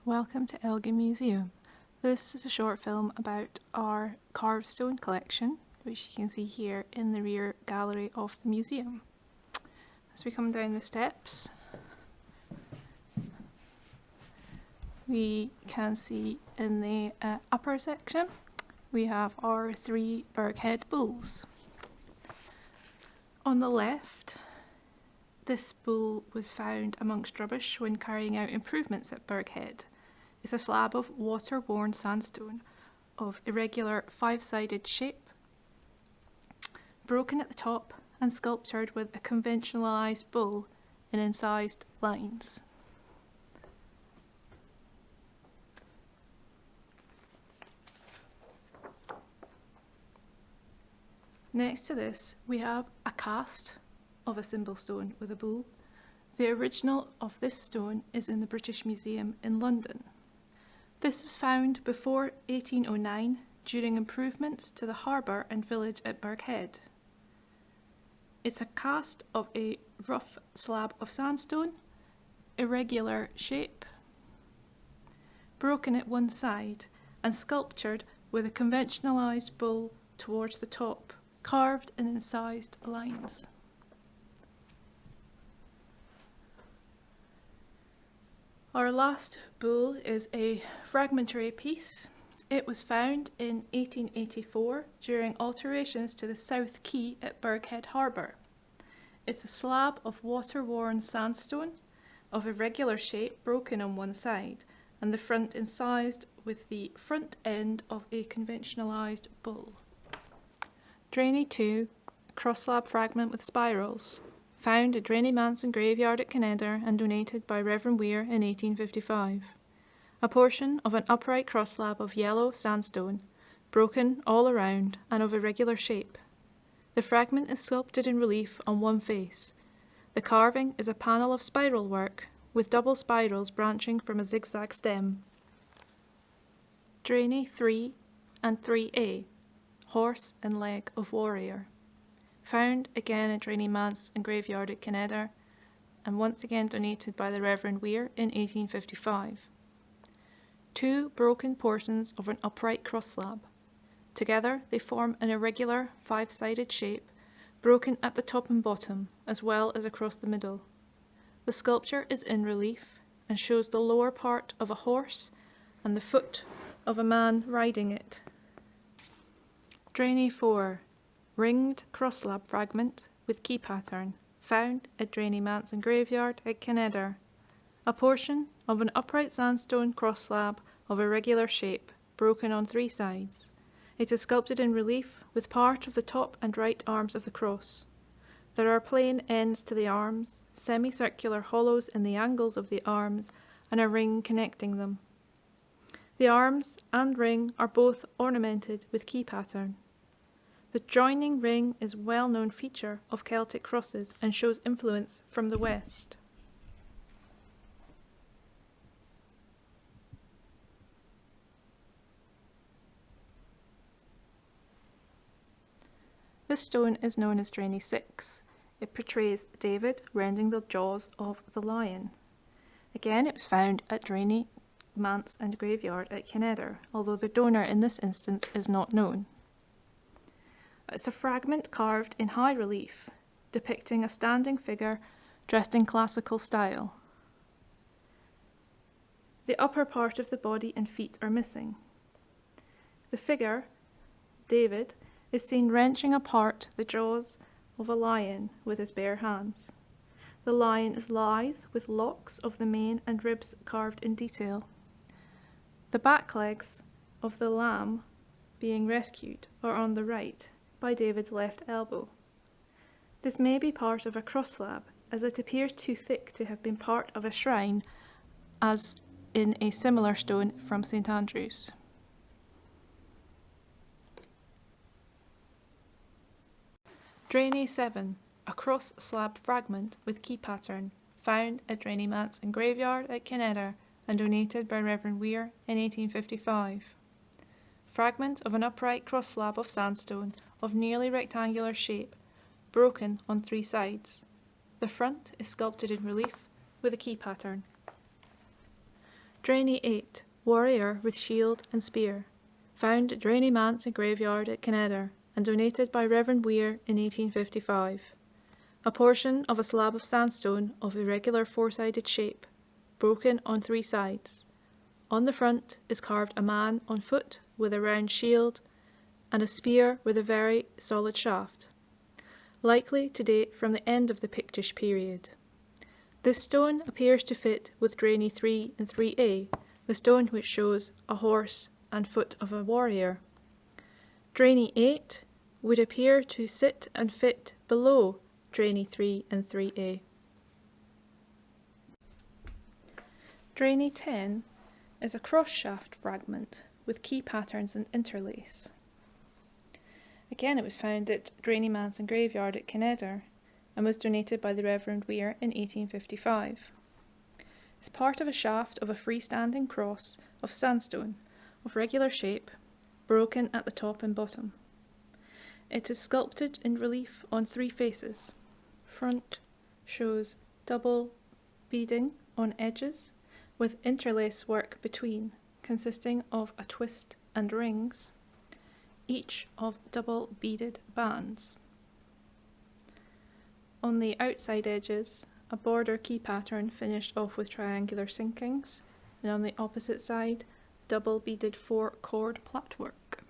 Welcome to Elgin Museum. This is a short film about our carved stone collection, which you can see here in the rear gallery of the museum. As we come down the steps, we can see in the upper section we have our three Burghead bulls. On the left, this bull was found amongst rubbish when carrying out improvements at Burghead. It's a slab of water-worn sandstone of irregular five-sided shape, broken at the top and sculptured with a conventionalised bull in incised lines. Next to this, we have a cast of a symbol stone with a bull. The original of this stone is in the British Museum in London. This was found before 1809 during improvements to the harbour and village at Burghead. It's a cast of a rough slab of sandstone, irregular shape, broken at one side and sculptured with a conventionalised bull towards the top, carved in incised lines. Our last bull is a fragmentary piece. It was found in 1884 during alterations to the South Quay at Burghead Harbour. It's a slab of water-worn sandstone of irregular shape, broken on one side, and the front incised with the front end of a conventionalised bull. Drainie 2, cross-slab fragment with spirals. Found at Drainie Manse graveyard at Kineder and donated by Reverend Weir in 1855. A portion of an upright cross-slab of yellow sandstone, broken all around and of irregular shape. The fragment is sculpted in relief on one face. The carving is a panel of spiral work, with double spirals branching from a zigzag stem. Drainie 3 and 3A, horse and leg of warrior. Found again at Drainie Manse and graveyard at Kineder, and once again donated by the Reverend Weir in 1855. Two broken portions of an upright cross-slab. Together they form an irregular five-sided shape, broken at the top and bottom, as well as across the middle. The sculpture is in relief and shows the lower part of a horse and the foot of a man riding it. Drainie 4. Ringed cross-slab fragment with key pattern, found at Drainie Manse graveyard at Kineder. A portion of an upright sandstone cross-slab of irregular shape, broken on three sides. It is sculpted in relief with part of the top and right arms of the cross. There are plain ends to the arms, semicircular hollows in the angles of the arms, and a ring connecting them. The arms and ring are both ornamented with key pattern. The joining ring is a well-known feature of Celtic crosses and shows influence from the west. This stone is known as Drainie 6. It portrays David rending the jaws of the lion. Again, it was found at Drainie Manse and graveyard at Kineder, although the donor in this instance is not known. It's a fragment carved in high relief, depicting a standing figure dressed in classical style. The upper part of the body and feet are missing. The figure, David, is seen wrenching apart the jaws of a lion with his bare hands. The lion is lithe, with locks of the mane and ribs carved in detail. The back legs of the lamb being rescued are on the right, by David's left elbow. This may be part of a cross-slab, as it appears too thick to have been part of a shrine, as in a similar stone from St Andrews. Drainie 7, a cross-slab fragment with key pattern, found at Drainie Manse graveyard at Kineder and donated by Reverend Weir in 1855. Fragment of an upright cross-slab of sandstone of nearly rectangular shape, broken on three sides. The front is sculpted in relief with a key pattern. Drainie 8, warrior with shield and spear, found at Drainie Manse and Graveyard at Kineder and donated by Reverend Weir in 1855. A portion of a slab of sandstone of irregular four-sided shape, broken on three sides. On the front is carved a man on foot with a round shield and a spear with a very solid shaft, likely to date from the end of the Pictish period. This stone appears to fit with Drainie 3 and 3a, the stone which shows a horse and foot of a warrior. Drainie 8 would appear to sit and fit below Drainie 3 and 3a. Drainie 10 is a cross-shaft fragment with key patterns and interlace. Again, it was found at Drainie Manse and Graveyard at Kineder and was donated by the Reverend Weir in 1855. It's part of a shaft of a freestanding cross of sandstone of regular shape, broken at the top and bottom. It is sculpted in relief on three faces. Front shows double beading on edges with interlace work between, consisting of a twist and rings, each of double beaded bands. On the outside edges, a border key pattern finished off with triangular sinkings, and on the opposite side, double beaded 4-cord plait-work.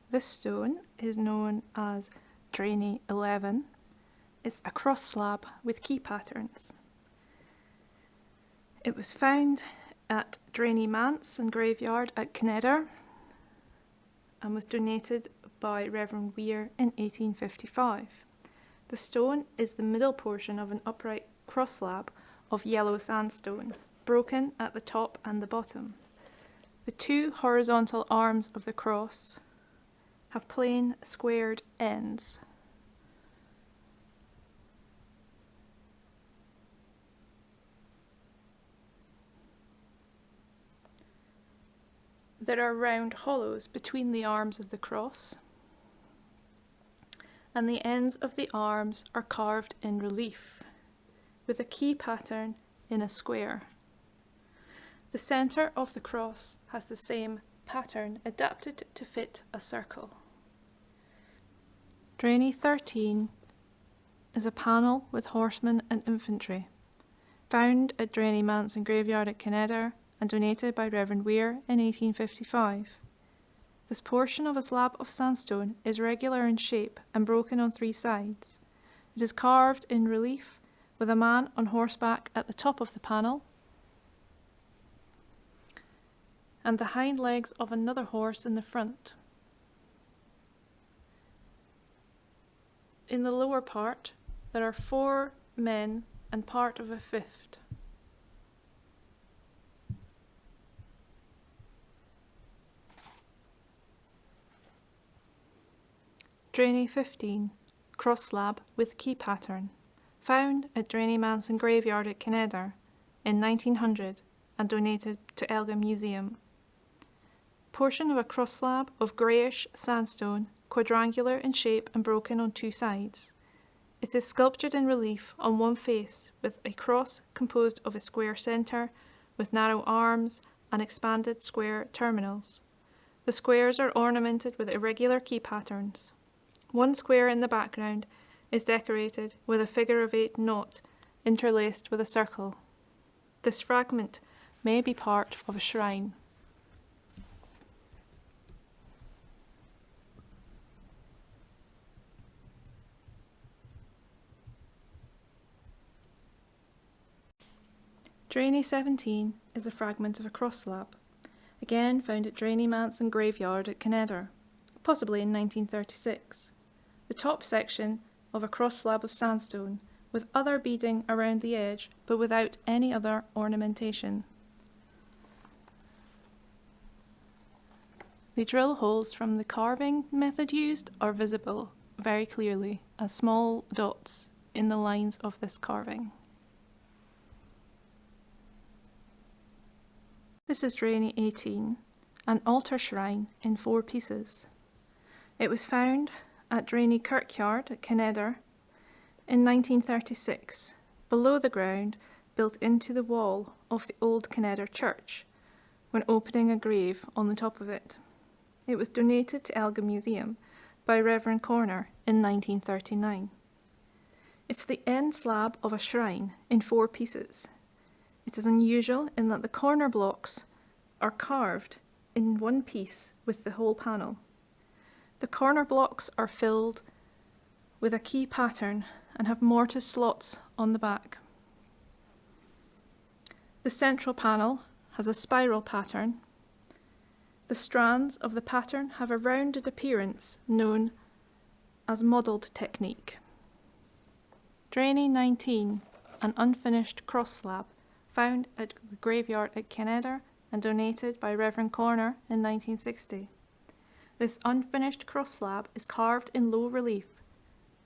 This stone is known as Drainie 11. It's a cross-slab with key patterns. It was found at Drainie Manse and Graveyard at Kineder and was donated by Reverend Weir in 1855. The stone is the middle portion of an upright cross-slab of yellow sandstone, broken at the top and the bottom. The two horizontal arms of the cross have plain squared ends. There are round hollows between the arms of the cross, and the ends of the arms are carved in relief, with a key pattern in a square. The centre of the cross has the same pattern adapted to fit a circle. Drainie 13 is a panel with horsemen and infantry, found at Drainie Manse and Graveyard at Kineder and donated by Reverend Weir in 1855. This portion of a slab of sandstone is regular in shape and broken on three sides. It is carved in relief with a man on horseback at the top of the panel and the hind legs of another horse in the front. In the lower part, there are 4 men and part of a fifth. Drainie 15, cross-slab with key pattern, found at Drainie Manse and Graveyard at Kineder in 1900 and donated to Elgin Museum. Portion of a cross-slab of greyish sandstone, quadrangular in shape and broken on 2 sides. It is sculptured in relief on one face with a cross composed of a square centre with narrow arms and expanded square terminals. The squares are ornamented with irregular key patterns. One square in the background is decorated with a figure of 8 knot interlaced with a circle. This fragment may be part of a shrine. Drainie 17 is a fragment of a cross-slab, again found at Drainie Manse and Graveyard at Kineder, possibly in 1936. The top section of a cross-slab of sandstone with other beading around the edge but without any other ornamentation. The drill holes from the carving method used are visible very clearly as small dots in the lines of this carving. This is Drainie 18, an altar shrine in 4 pieces. It was found at Drainie Kirkyard at Kineder in 1936, below the ground, built into the wall of the old Kinedder church, when opening a grave on the top of it. It was donated to Elgin Museum by Reverend Corner in 1939. It's the end slab of a shrine in 4 pieces. It is unusual in that the corner blocks are carved in one piece with the whole panel. The corner blocks are filled with a key pattern and have mortise slots on the back. The central panel has a spiral pattern. The strands of the pattern have a rounded appearance known as modelled technique. Drainie 19, an unfinished cross-slab, found at the graveyard at Kinedder and donated by Reverend Corner in 1960. This unfinished cross-slab is carved in low relief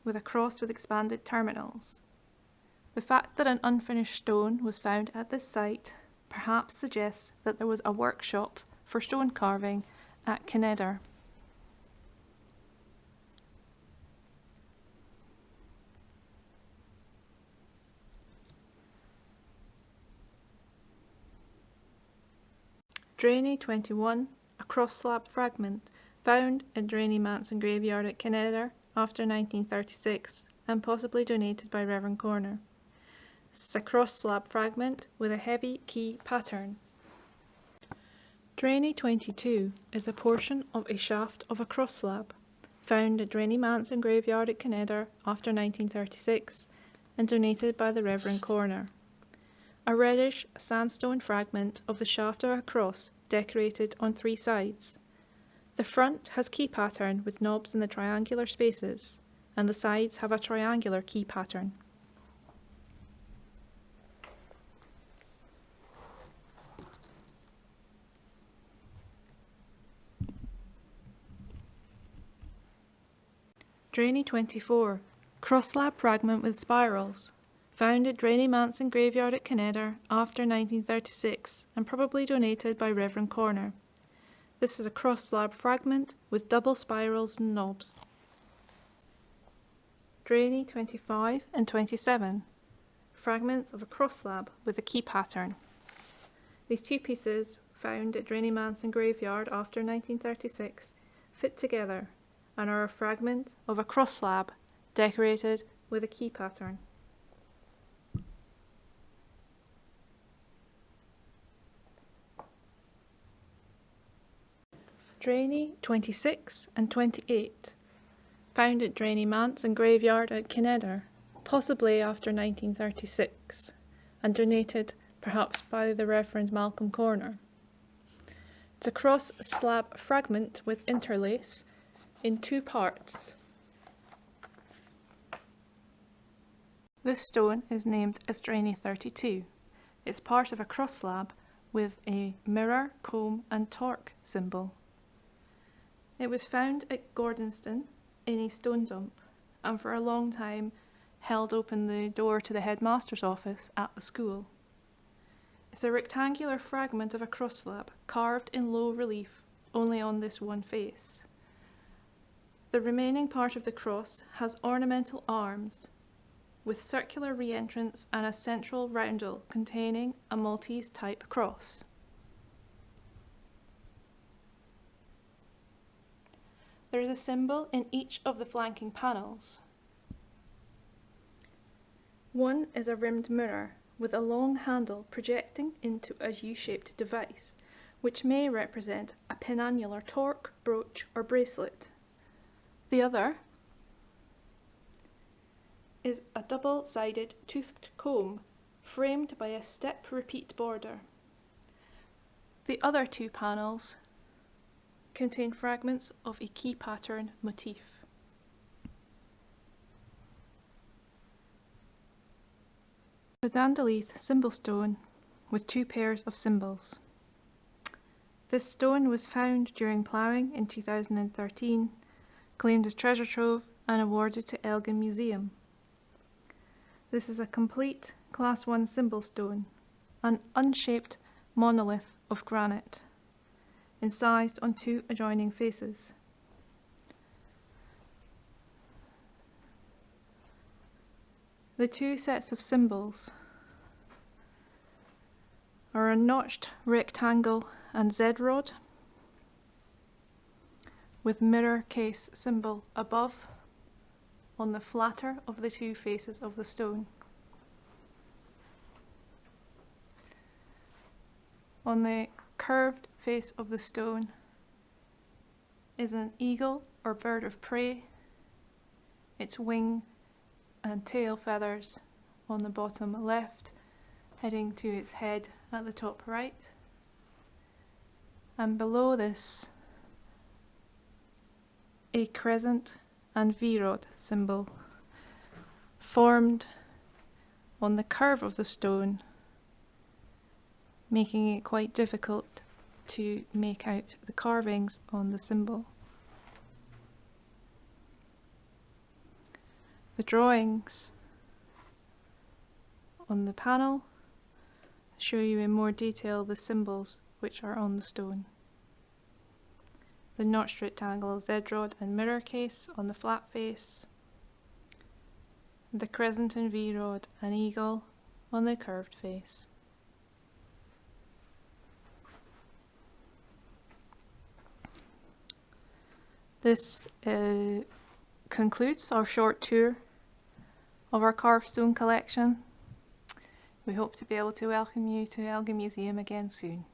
with a cross with expanded terminals. The fact that an unfinished stone was found at this site perhaps suggests that there was a workshop for stone carving at Kinedder. Drainie 21, a cross-slab fragment found in Drainie Manse and Graveyard at Kinedder after 1936 and possibly donated by Reverend Corner. This is a cross-slab fragment with a heavy key pattern. Drainie 22 is a portion of a shaft of a cross-slab found at Drainie Manse and Graveyard at Kinedder after 1936 and donated by the Reverend Corner. A reddish sandstone fragment of the shaft of a cross decorated on 3 sides. The front has key pattern with knobs in the triangular spaces, and the sides have a triangular key pattern. Drainie 24, cross-slab fragment with spirals, found at Drainie Manse and Graveyard at Kinedder after 1936 and probably donated by Reverend Corner. This is a cross-slab fragment with double spirals and knobs. Drainie 25 and 27, fragments of a cross-slab with a key pattern. These 2 pieces, found at Drainie Manse and Graveyard after 1936, fit together and are a fragment of a cross-slab decorated with a key pattern. Drainie 26 and 28, found at Drainie Manse and Graveyard at Kinedder, possibly after 1936, and donated perhaps by the Reverend Malcolm Corner. It's a cross-slab fragment with interlace in 2 parts. This stone is named as Drainie 32. It's part of a cross-slab with a mirror, comb and torc symbol. It was found at Gordonston in a stone dump and for a long time held open the door to the headmaster's office at the school. It's a rectangular fragment of a cross-slab carved in low relief only on this one face. The remaining part of the cross has ornamental arms with circular re-entrance and a central roundel containing a Maltese-type cross. There is a symbol in each of the flanking panels. One is a rimmed mirror with a long handle projecting into a U-shaped device, which may represent a penannular torc, brooch or bracelet. The other is a double-sided toothed comb framed by a step repeat border. The other 2 panels contain fragments of a key pattern motif. The Dandaleith symbol stone with 2 pairs of symbols. This stone was found during ploughing in 2013, claimed as treasure trove and awarded to Elgin Museum. This is a complete Class 1 symbol stone, an unshaped monolith of granite, incised on 2 adjoining faces. The two sets of symbols are a notched rectangle and Z-rod with mirror case symbol above on the flatter of the two faces of the stone. On the curved face of the stone is an eagle or bird of prey, its wing and tail feathers on the bottom left heading to its head at the top right, and below this a crescent and V-rod symbol formed on the curve of the stone, making it quite difficult to make out the carvings on the symbol. The drawings on the panel show you in more detail the symbols which are on the stone. The notched rectangle, Z-rod and mirror case on the flat face, the crescent and V-rod and eagle on the curved face. This concludes our short tour of our carved stone collection. We hope to be able to welcome you to Elgin Museum again soon.